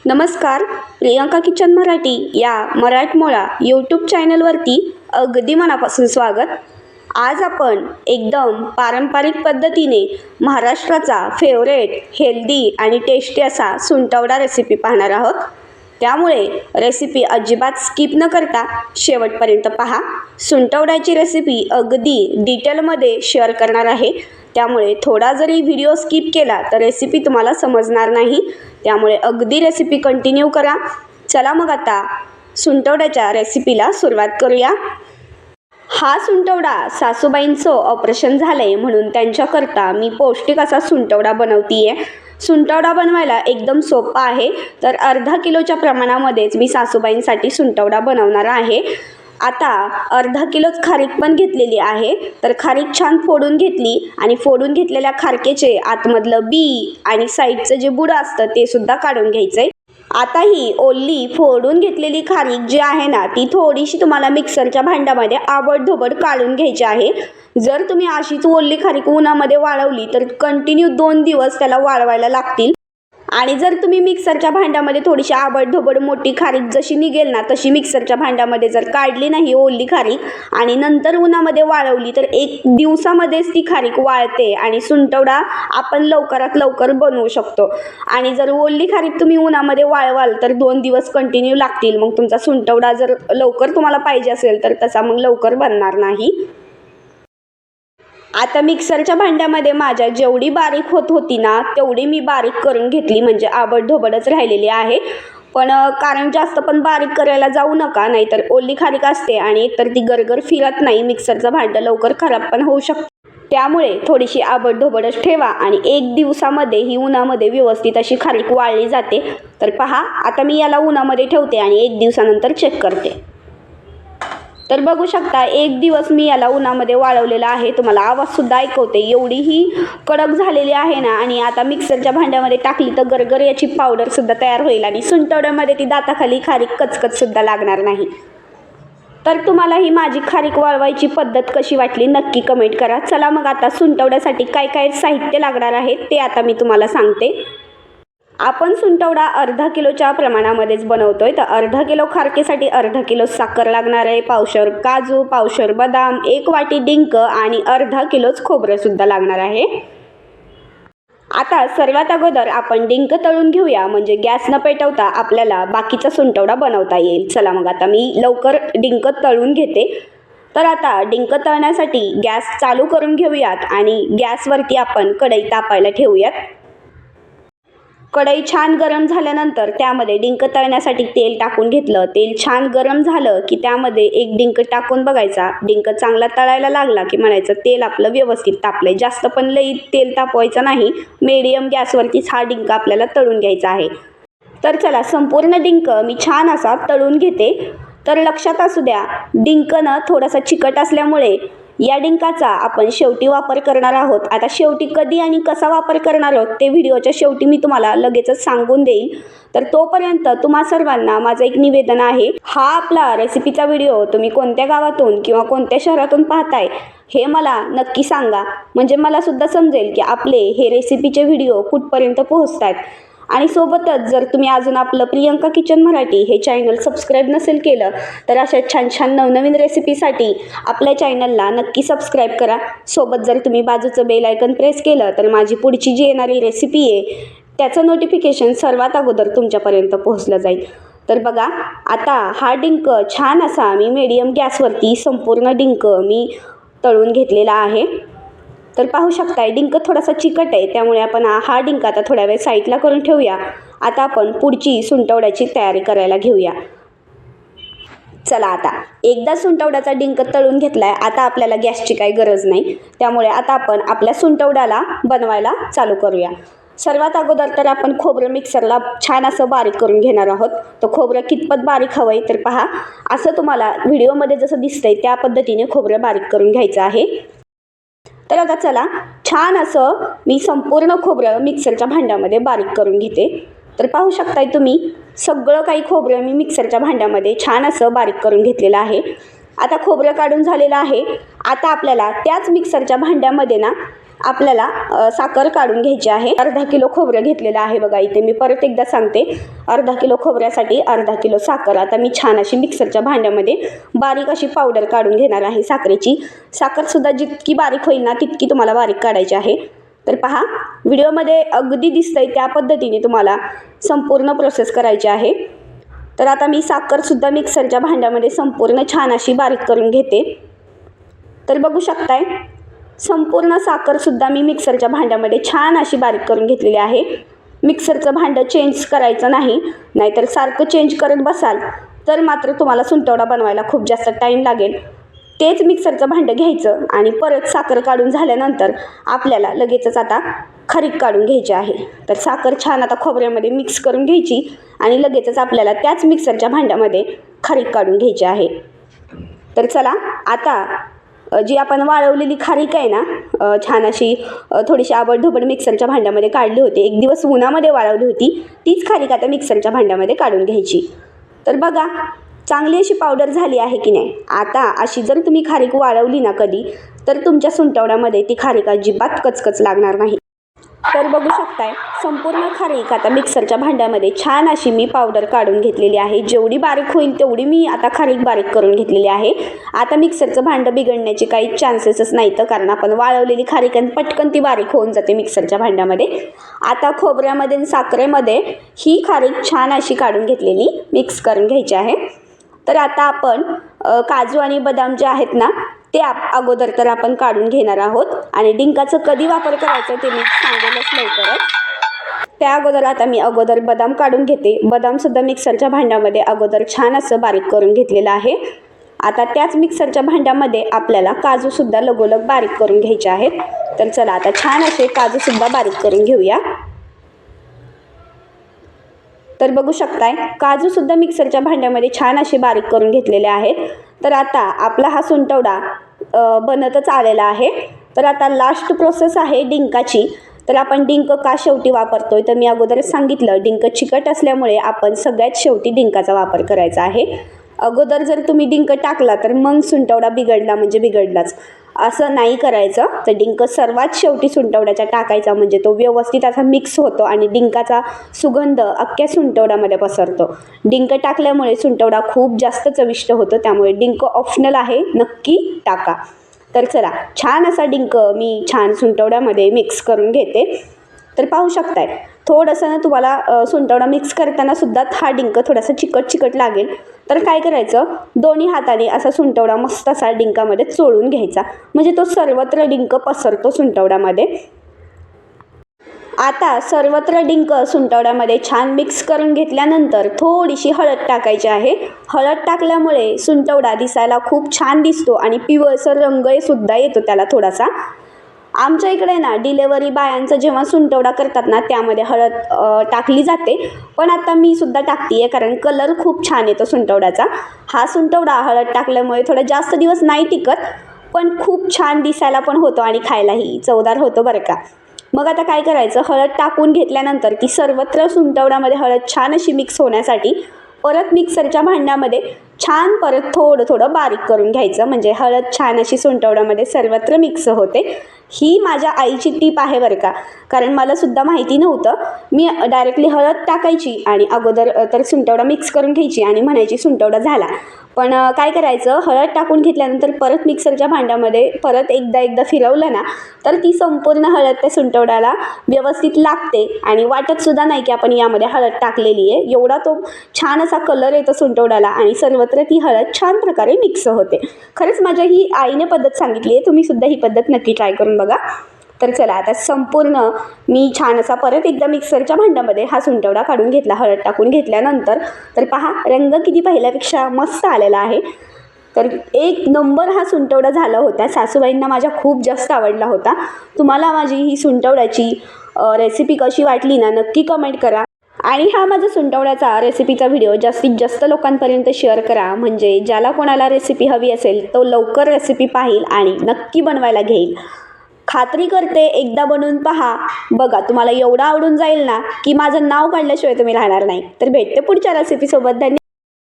नमस्कार. प्रियंका किचन मराठी या मराठमोळा यूट्यूब चॅनलवरती अगदी मनापासून स्वागत. आज आपण एकदम पारंपरिक पद्धतीने महाराष्ट्राचा फेवरेट हेल्दी आणि टेस्टी असा सुंटवडा रेसिपी पाहणार आहोत. त्यामुळे रेसिपी अजिबात स्किप न करता शेवटपर्यंत पहा. सुंटवड्याची रेसिपी अगदी डिटेलमध्ये शेअर करणार आहे, त्यामुळे थोडा जरी व्हिडिओ स्किप केला तर रेसिपी तुम्हाला समजणार नाही. त्यामुळे अगदी रेसिपी कंटिन्यू करा. चला मग आता सुंटवड्याच्या रेसिपीला सुरुवात करूया. हा सुंटवडा सासूबाईंचं ऑपरेशन झालंय म्हणून त्यांच्याकरता मी पौष्टिक असा सुंटवडा बनवतीये. सुंटवडा बनवायला एकदम सोपा आहे. तर अर्धा किलोच्या प्रमाणामध्येच मी सासूबाईंसाठी सुंटवडा बनवणार आहे. आता अर्धा किलोच खारीक पण घेतलेली आहे. तर खारीक छान फोडून घेतली आणि फोडून घेतलेल्या खारकेचे आतमधलं बी आणि साईडचं जे बुड असतं ते सुद्धा काढून घ्यायचंय. आता ही ओली फोडून घेतलेली खारीक जी आहे ना, ती थोडीशी तुम्हाला मिक्सरच्या भांड्यामध्ये आबडधोबड काढून घ्यायची आहे. जर तुम्ही अशीच ओली खारीक उन्हामध्ये वाळवली तर कंटिन्यू 2 दिवस त्याला वाळवायला लागतील. आणि जर तुम्ही मिक्सरच्या भांड्यामध्ये थोडीशी आबडधोबड मोठी खारीक जशी निघेल ना तशी मिक्सरच्या भांड्यामध्ये जर काढली नाही ओली खारीक आणि नंतर उन्हामध्ये वाळवली तर 1 दिवसामध्येच ती खारीक वाळते आणि सुंटवडा आपण लवकरात लवकर बनवू शकतो. आणि जर ओली खारीक तुम्ही उन्हामध्ये वाळवाल तर 2 दिवस कंटिन्यू लागतील. मग तुमचा सुंटवडा जर लवकर तुम्हाला पाहिजे असेल तर तसा मग लवकर बनणार नाही. आता मिक्सरच्या भांड्यामध्ये माझ्या जेवढी बारीक होत होती ना तेवढी मी बारीक करून घेतली, म्हणजे आबडधोबडच राहिलेली आहे. पण कारण जास्त पण बारीक करायला जाऊ नका, नाहीतर ओली खारीक असते आणि एकतर ती गरगर फिरत नाही, मिक्सरचं भांडं लवकर खराब पण होऊ शकतं. त्यामुळे थोडीशी आबडधोबडच ठेवा आणि 1 दिवसामध्ये ही उन्हामध्ये व्यवस्थित अशी खारीक वाळली जाते. तर पहा, आता मी याला उन्हामध्ये ठेवते आणि 1 दिवसानंतर चेक करते. तर बघू शकता 1 दिवस मी याला उन्हामध्ये वाळवलेला आहे. तुम्हाला आवाजसुद्धा ऐकवते, एवढी ही कडक झालेली आहे ना. आणि आता मिक्सरच्या भांड्यामध्ये टाकली तर गरगर याची पावडरसुद्धा तयार होईल आणि सुंटवड्यामध्ये ती दाताखाली खारीक कचकचसुद्धा लागणार नाही. तर तुम्हाला ही माझी खारीक वाळवायची पद्धत कशी वाटली नक्की कमेंट करा. चला मग आता सुंटवड्यासाठी काय काय साहित्य लागणार आहे ते आता मी तुम्हाला सांगते. आपण सुंटवडा अर्धा किलोच्या प्रमाणामध्येच बनवतोय. तर अर्धा किलो खारकेसाठी अर्धा किलो साखर लागणार आहे, पावशर काजू, पावशर बदाम, 1 वाटी डिंक आणि अर्धा किलोच खोबरंसुद्धा लागणार आहे. आता सर्वात अगोदर आपण डिंक तळून घेऊया, म्हणजे गॅस न पेटवता आपल्याला बाकीचा सुंटवडा बनवता येईल. चला मग आता मी लवकर डिंक तळून घेते. तर आता डिंक तळण्यासाठी गॅस चालू करून घेऊयात आणि गॅसवरती आपण कढई तापायला ठेवूयात. कढई छान गरम झाल्यानंतर त्यामध्ये डिंक तळण्यासाठी तेल टाकून घेतलं. तेल छान गरम झालं की त्यामध्ये 1 डिंक टाकून बघायचा. डिंक चांगला तळायला लागला की म्हणायचं तेल आपलं व्यवस्थित तापलंय. जास्त पण लई तेल तापवायचं नाही, मीडियम गॅसवरतीच हा डिंक आपल्याला तळून घ्यायचा आहे. तर चला, संपूर्ण डिंक मी छान असा तळून घेते. तर लक्षात असू द्या, डिंकनं थोडासा चिकट असल्यामुळे या डिंकाचा आपण शेवटी वापर करणार आहोत. आता शेवटी कधी आणि कसा वापर करणार आहोत ते व्हिडिओच्या शेवटी मी तुम्हाला लगेचच सांगून देईल. तर तोपर्यंत तुम्हा सर्वांना माझं एक निवेदन आहे. हा आपला रेसिपीचा व्हिडिओ तुम्ही कोणत्या गावातून किंवा कोणत्या शहरातून पाहताय हे मला नक्की सांगा, म्हणजे मला सुद्धा समजेल की आपले हे रेसिपीचे व्हिडिओ कुठपर्यंत पोहोचतात. आणि सोबतच जर तुम्ही अजून आपलं प्रियंका किचन मराठी हे चॅनल सबस्क्राईब नसेल केलं तर अशा छान छान नवनवीन रेसिपीसाठी आपल्या चॅनलला नक्की सबस्क्राईब करा. सोबत जर तुम्ही बाजूचं बेल आयकन प्रेस केलं तर माझी पुढची जी येणारी रेसिपी आहे त्याचं नोटिफिकेशन सर्वात अगोदर तुमच्यापर्यंत पोहोचलं जाईल. तर बघा, आता हा डिंक छान असा मी मीडियम गॅसवरती संपूर्ण डिंक मी तळून घेतलेला आहे. तर पाहू शकताय डिंक थोडासा चिकट आहे, त्यामुळे आपण हा डिंक आता थोड्या वेळ साईडला करून ठेवूया. आता आपण पुढची सुंटवड्याची तयारी करायला घेऊया. चला, आता एकदा सुंटवड्याचा डिंक तळून घेतलाय, आता आपल्याला गॅसची काही गरज नाही. त्यामुळे आता आपण आपल्या सुंटवड्याला बनवायला चालू करूया. सर्वात अगोदर तर आपण खोबरं मिक्सरला छान असं बारीक करून घेणार आहोत. तर खोबरं कितपत बारीक हवंय तर पहा, असं तुम्हाला व्हिडिओमध्ये जसं दिसतंय त्या पद्धतीने खोबरं बारीक करून घ्यायचं आहे. तर आता चला, छान असं मी संपूर्ण खोबरं मिक्सरच्या भांड्यामध्ये बारीक करून घेते. तर पाहू शकताय तुम्ही सगळं काही खोबरं मी मिक्सरच्या भांड्यामध्ये छान असं बारीक करून घेतलेलं आहे. आता खोबरं काढून झालेलं आहे. आता आपल्याला त्याच मिक्सरच्या भांड्यामध्ये ना आपल्याला साखर काढून घ्यायची आहे। अर्धा किलो खोबरं घेतलेलं आहे बघा इथे। मी परत एकदा सांगते, अर्धा किलो खोबऱ्यासाठी अर्धा किलो साखर। आता मी छान अशी मिक्सरच्या भांड्यामध्ये बारीक अशी पावडर काढून घेणार आहे साखरेची। साखरसुद्धा जितकी बारीक होईल ना तितकी तुम्हाला बारीक काढायची आहे। तर पहा, व्हिडिओमध्ये अगदी दिसतंय त्या पद्धतीने तुम्हाला संपूर्ण प्रोसेस करायची आहे। तर आता मी साखरसुद्धा मिक्सरच्या भांड्यामध्ये संपूर्ण छान अशी बारीक करून घेते। तर बघू शकताय, संपूर्ण साखरसुद्धा मी मिक्सरच्या भांड्यामध्ये छान अशी बारीक करून घेतलेली आहे। मिक्सरचं भांडं चेंज करायचं नाही, नाहीतर सारखं चेंज करत बसाल तर मात्र तुम्हाला सुंटवडा बनवायला खूप जास्त टाईम लागेल। तेच मिक्सरचं भांडं घ्यायचं आणि परत साखर काढून झाल्यानंतर आपल्याला लगेचच आता खारीक काढून घ्यायची आहे। तर साखर छान आता खोबऱ्यामध्ये मिक्स करून घ्यायची आणि लगेचच आपल्याला त्याच मिक्सरच्या भांड्यामध्ये खारीक काढून घ्यायची आहे। तर चला, आता जी आपण वाळवलेली खारीक आहे ना, छान अशी थोडीशी आबडधोबड मिक्सरच्या भांड्यामध्ये काढली होती, एक दिवस उन्हामध्ये वाळवली होती, तीच खारीक आता मिक्सरच्या भांड्यामध्ये काढून घ्यायची। तर बघा, चांगली अशी पावडर झाली आहे की नाही। आता अशी जर तुम्ही खारीक वाळवली ना कधी, तर तुमच्या सुंटवड्यामध्ये ती खारीक अजिबात कचकच लागणार नाही। तर बघू शकताय, संपूर्ण खारीक आता मिक्सरच्या भांड्यामध्ये छान अशी मी पावडर काढून घेतलेली आहे। जेवढी बारीक होईल तेवढी मी आता खारीक बारीक करून घेतलेली आहे। आता मिक्सरचं भांडं बिघडण्याचे काही चान्सेसच नाहीत, कारण आपण वाळवलेली खारीक आणि पटकन ती बारीक होऊन जाते मिक्सरच्या भांड्यामध्ये। आता खोबऱ्यामध्ये आणि साखरेमध्ये ही खारीक छान अशी काढून घेतलेली मिक्स करून घ्यायची आहे। तर आता आपण काजू आणि बदाम जे आहेत ना ते अगोदर तर आपण काढून घेणार आहोत, आणि डिंकाचं कधी वापर करायचं ते मी सांगेलच लवकरच। त्या अगोदर आता मी बदाम काढून घेते। बदामसुद्धा मिक्सरच्या भांड्यामध्ये अगोदर छान असं बारीक करून घेतलेलं आहे। आता त्याच मिक्सरच्या भांड्यामध्ये आपल्याला काजूसुद्धा लगोलग बारीक करून घ्यायचे आहेत। तर चला, आता छान असे काजूसुद्धा बारीक करून घेऊया। तर बघू शकताय, काजूसुद्धा मिक्सरच्या भांड्यामध्ये छान असे बारीक करून घेतलेले आहेत। तर आता आपला हा सुंटवडा बनतच आलेला आहे। तर आता लास्ट प्रोसेस आहे डिंकाची। तर आपण डिंक का शेवटी वापरतोय, तर मी अगोदरच सांगितलं, डिंक चिकट असल्यामुळे आपण सगळ्यात शेवटी डिंकाचा वापर करायचा आहे। अगोदर जर तुम्ही डिंक टाकला तर मग सुंटवडा बिघडला म्हणजे बिघडलाच, असं नाही करायचं। तर डिंक सर्वात शेवटी सुंटवड्याच्या टाकायचा, म्हणजे तो व्यवस्थित असा मिक्स होतो आणि डिंकाचा सुगंध अख्ख्या सुंटवड्यामध्ये पसरतो। डिंक टाकल्यामुळे सुंटवडा खूप जास्त चविष्ट होतो, त्यामुळे डिंक ऑप्शनल आहे, नक्की टाका। तर चला, छान असा डिंक मी छान सुंटवड्यामध्ये मिक्स करून घेते। तर पाहू शकताय, थोडंसं ना तुम्हाला सुंटवडा मिक्स करताना सुद्धा हा डिंक थोडासा चिकट चिकट लागेल। तर काय करायचं, दोन्ही हाताने असा सुंटवडा मस्त असा डिंकामध्ये चोळून घ्यायचा, म्हणजे तो सर्वत्र डिंक पसरतो सुंटवड्यामध्ये। आता सर्वत्र डिंक सुंटवड्यामध्ये छान मिक्स करून घेतल्यानंतर थोडीशी हळद टाकायची आहे। हळद टाकल्यामुळे सुंटवडा दिसायला खूप छान दिसतो आणि पिवळसर रंग सुद्धा येतो त्याला थोडासा। आमच्या इकडे ना डिलेवरी बायांचं जेव्हा सुंटवडा करतात ना त्यामध्ये हळद टाकली जाते, पण आता मी सुद्धा टाकते, कारण कलर खूप छान येतो सुंटवड्याचा। हा सुंटवडा हळद टाकल्यामुळे थोडा जास्त दिवस नाही टिकत, पण खूप छान दिसायला पण होतो आणि खायलाही चवदार होतो बरं का। मग आता काय करायचं, हळद टाकून घेतल्यानंतर ती सर्वत्र सुंटवड्यामध्ये हळद छान अशी मिक्स होण्यासाठी परत मिक्सरच्या भांड्यामध्ये छान परत थोडं थोडं बारीक करून घ्यायचं, म्हणजे हळद छान अशी सुंटवड्यामध्ये सर्वत्र मिक्स होते। ही माझ्या आईची टीप आहे बरं का, कारण मला सुद्धा माहिती नव्हतं। मी डायरेक्टली हळद टाकायची आणि अगोदर तर सुंटवडा मिक्स करून घ्यायची आणि म्हणायची सुंटवडा झाला, पण काय करायचं, हळद टाकून घेतल्यानंतर परत मिक्सरच्या भांड्यामध्ये परत एकदा फिरवलं ना तर ती संपूर्ण हळद त्या सुंटवड्याला व्यवस्थित लागते आणि वाटतसुद्धा नाही की आपण यामध्ये हळद टाकलेली आहे। एवढा तो छान असा कलर येतो सुंटवड्याला आणि सर्वत्र ती हळद छान प्रकारे मिक्स होते। खरंच माझ्या ही आईने पद्धत सांगितली आहे, तुम्ही सुद्धा ही पद्धत नक्की ट्राय करून बघा। तर चला, आता संपूर्ण मी छान असा परत एकदा मिक्सरच्या भांड्यामध्ये हा सुंटवडा काढून घेतला हळद टाकून घेतल्यानंतर। तर पहा, रंग किती पहिल्यापेक्षा मस्त आलेला आहे। तर एक नंबर हा सुंटवडा झाला होता, सासूबाईंना माझ्या खूप जास्त आवडला होता। तुम्हाला माझी ही सुंटवड्याची रेसिपी कशी वाटली ना नक्की कमेंट करा, आणि हा माझा सुंटवड्याचा रेसिपीचा व्हिडिओ जास्तीत जास्त लोकांपर्यंत शेअर करा, म्हणजे ज्याला कोणाला रेसिपी हवी असेल तो लवकर रेसिपी पाहिल आणि नक्की बनवायला घेईल। खात्री करते, एकदा बनवून पहा, बघा तुम्हाला एवढं आवडून जाईल ना की माझं नाव काढल्याशिवाय तुम्ही राहणार नाही। तर भेटते पुढच्या रेसिपीसोबत। धन्यवाद।